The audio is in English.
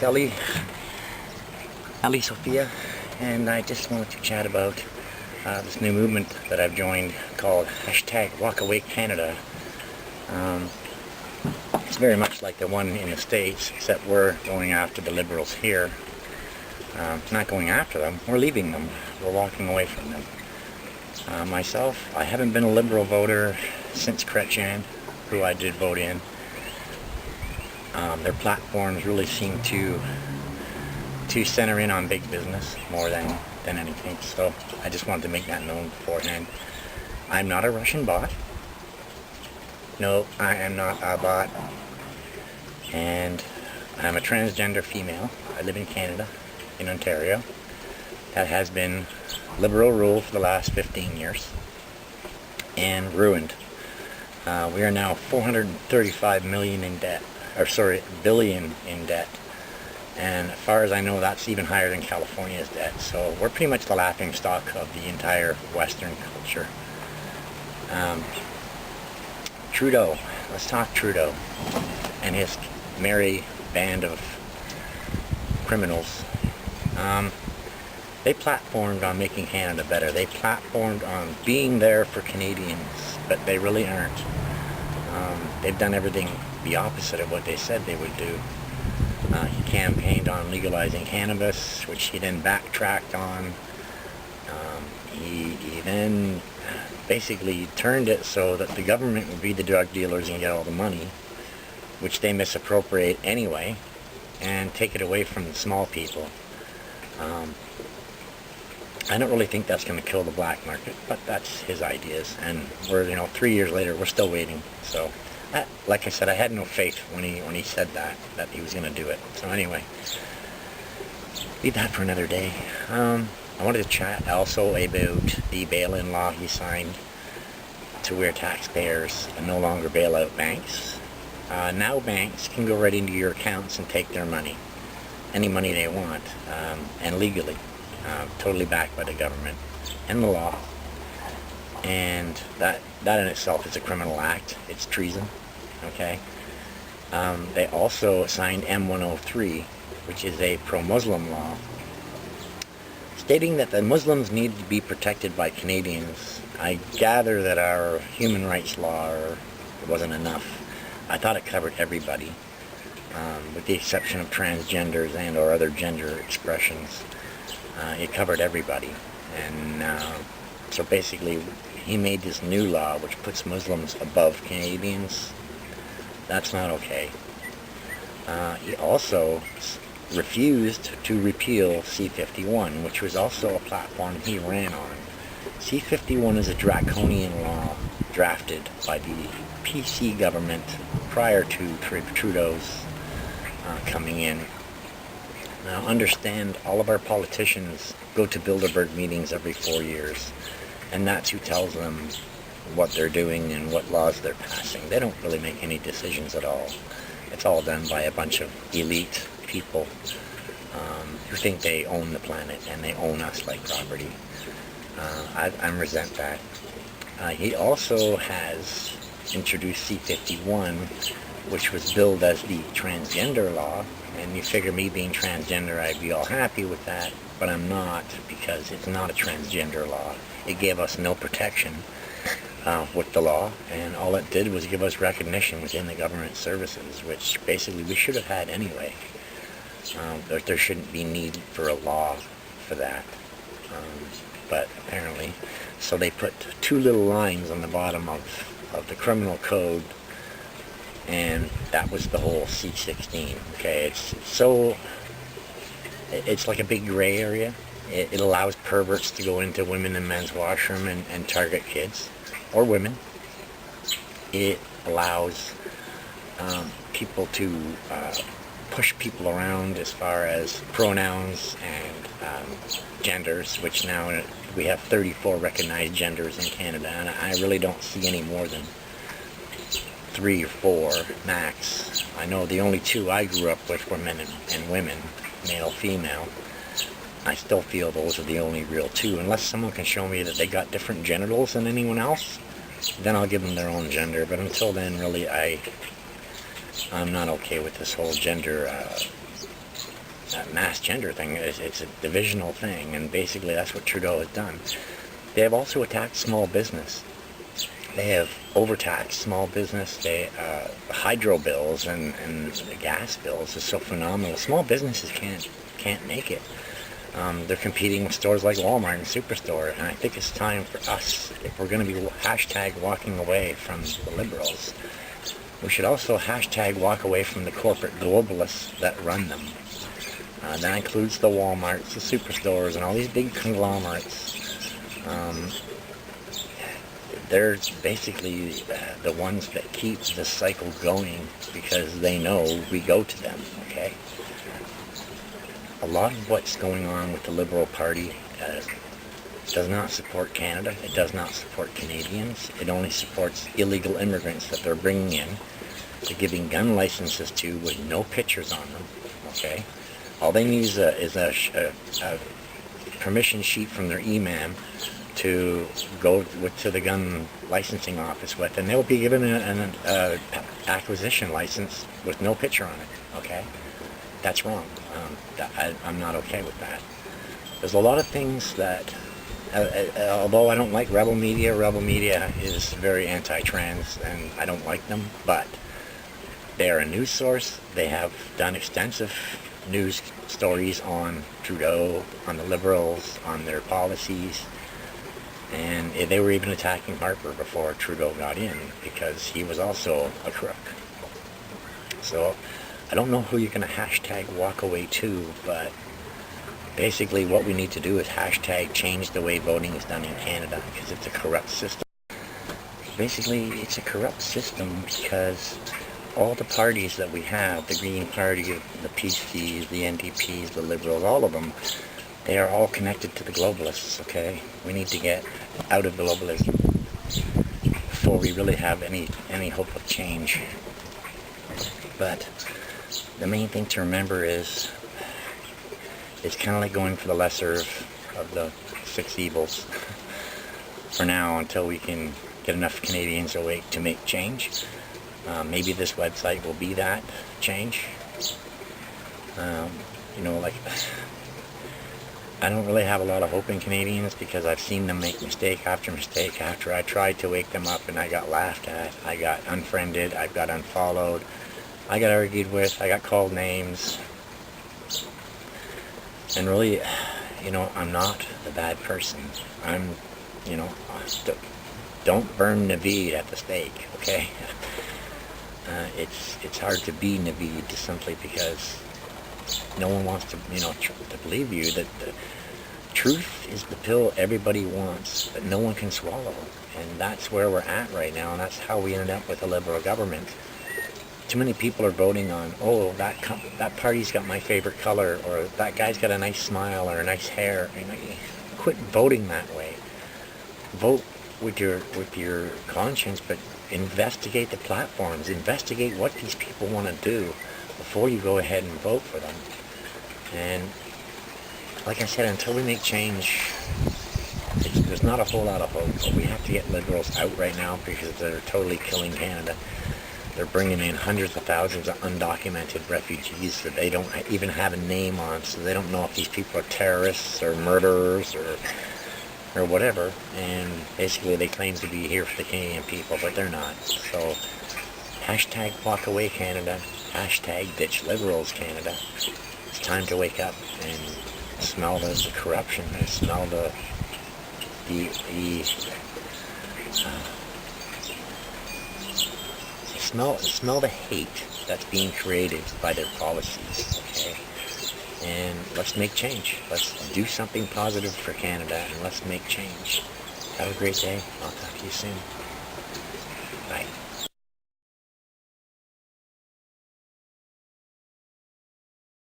it's Ellie Sophia, and I just wanted to chat about this new movement that I've joined called #WalkAwayCanada. It's very much like the one in the States, except we're going after the Liberals here. Not going after them, we're leaving them. We're walking away from them. Myself, I haven't been a Liberal voter since Chrétien, who I did vote in. Their platforms really seem to center in on big business more than anything, so I just wanted to make that known beforehand. I'm not a Russian bot. No, I am not a bot. And I'm a transgender female. I live in Canada, in Ontario. That has been Liberal rule for the last 15 years and ruined. We are now 435 million in debt, billion in debt. And as far as I know, that's even higher than California's debt. So we're pretty much the laughing stock of the entire Western culture. Trudeau, let's talk Trudeau and his merry band of criminals. They platformed on making Canada better. They platformed on being there for Canadians, but they really aren't. They've done everything the opposite of what they said they would do. He campaigned on legalizing cannabis, which he then backtracked on. He then basically turned it so that the government would be the drug dealers and get all the money, which they misappropriate anyway, and take it away from the small people. I don't really think that's going to kill the black market, but that's his ideas, and we're 3 years later, we're still waiting. So, like I said, I had no faith when he said that he was going to do it. So anyway, leave that for another day. I wanted to chat also about the bail-in law he signed to where taxpayers no longer bail out banks. Now banks can go right into your accounts and take their money, any money they want, and legally. Totally backed by the government and the law, and that in itself is a criminal act. It's treason. Okay. They also signed M103, which is a pro-Muslim law, stating that the Muslims need to be protected by Canadians. I gather that our human rights law wasn't enough. I thought it covered everybody, with the exception of transgenders and or other gender expressions. It covered everybody, and so basically he made this new law which puts Muslims above Canadians. That's not okay. He also refused to repeal C-51, which was also a platform he ran on. C-51 is a draconian law drafted by the PC government prior to Trudeau's coming in. Now understand, all of our politicians go to Bilderberg meetings every 4 years, and that's who tells them what they're doing and what laws they're passing. They don't really make any decisions at all. It's all done by a bunch of elite people who think they own the planet and they own us like property. I resent that. He also has introduced C-51, which was billed as the transgender law. And you figure me being transgender, I'd be all happy with that, but I'm not, because it's not a transgender law. It gave us no protection with the law, and all it did was give us recognition within the government services, which basically we should have had anyway. There shouldn't be need for a law for that, but apparently. So they put two little lines on the bottom of the criminal code, and that was the whole C-16. Okay, it's like a big gray area. It allows perverts to go into women and men's washroom and target kids or women. It allows people to push people around as far as pronouns and genders, which now we have 34 recognized genders in Canada, and I really don't see any more than 3 or 4 max. I know the only 2 I grew up with were men and women, male, female. I still feel those are the only real 2, unless someone can show me that they got different genitals than anyone else. Then I'll give them their own gender. But until then, really, I'm not okay with this whole gender mass gender thing. It's a divisional thing, and basically that's what Trudeau has done. They have also attacked small business. They have overtaxed small business. Hydro bills and gas bills is so phenomenal. Small businesses can't make it. They're competing with stores like Walmart and Superstore, and I think it's time for us, if we're going to be hashtag walking away from the Liberals, we should also hashtag walk away from the corporate globalists that run them. That includes the Walmarts, the Superstores, and all these big conglomerates. They're basically the ones that keep the cycle going because they know we go to them, okay? A lot of what's going on with the Liberal Party does not support Canada. It does not support Canadians. It only supports illegal immigrants that they're bringing in. They're giving gun licenses to with no pictures on them, okay? All they need is a permission sheet from their imam to go to the gun licensing office with, and they'll be given an acquisition license with no picture on it, okay? That's wrong. I'm not okay with that. There's a lot of things that, although I don't like Rebel Media is very anti-trans, and I don't like them, but they are a news source. They have done extensive news stories on Trudeau, on the Liberals, on their policies, and they were even attacking Harper before Trudeau got in because he was also a crook. So I don't know who you're going to hashtag walk away to, but basically what we need to do is hashtag change the way voting is done in Canada, because it's a corrupt system. Basically, it's a corrupt system because all the parties that we have, the Green Party, the PCs, the NDPs, the Liberals, all of them, they are all connected to the globalists, okay? We need to get out of globalism before we really have any hope of change. But the main thing to remember is it's kind of like going for the lesser of the six evils for now, until we can get enough Canadians awake to make change. Maybe this website will be that change. Like, I don't really have a lot of hope in Canadians because I've seen them make mistake after mistake after I tried to wake them up, and I got laughed at, I got unfriended, I got unfollowed, I got argued with, I got called names. And really, I'm not the bad person. I'm, don't burn Naveed at the stake, okay? It's hard to be Naveed simply because no one wants to, to believe you that the truth is the pill everybody wants, but no one can swallow. And that's where we're at right now, and that's how we ended up with a Liberal government. Too many people are voting on, that party's got my favorite color, or that guy's got a nice smile or a nice hair. Quit voting that way. Vote with your conscience, but investigate the platforms. Investigate what these people want to do before you go ahead and vote for them. And like I said, until we make change, there's not a whole lot of hope. But we have to get Liberals out right now because they're totally killing Canada. They're bringing in hundreds of thousands of undocumented refugees that they don't even have a name on, so they don't know if these people are terrorists or murderers or whatever. And basically they claim to be here for the Canadian people, but they're not. So hashtag walk away Canada, hashtag ditch Liberals Canada. It's time to wake up and smell the corruption, and smell smell the hate that's being created by their policies, okay? And let's make change. Let's do something positive for Canada, and let's make change. Have a great day. I'll talk to you soon. Bye.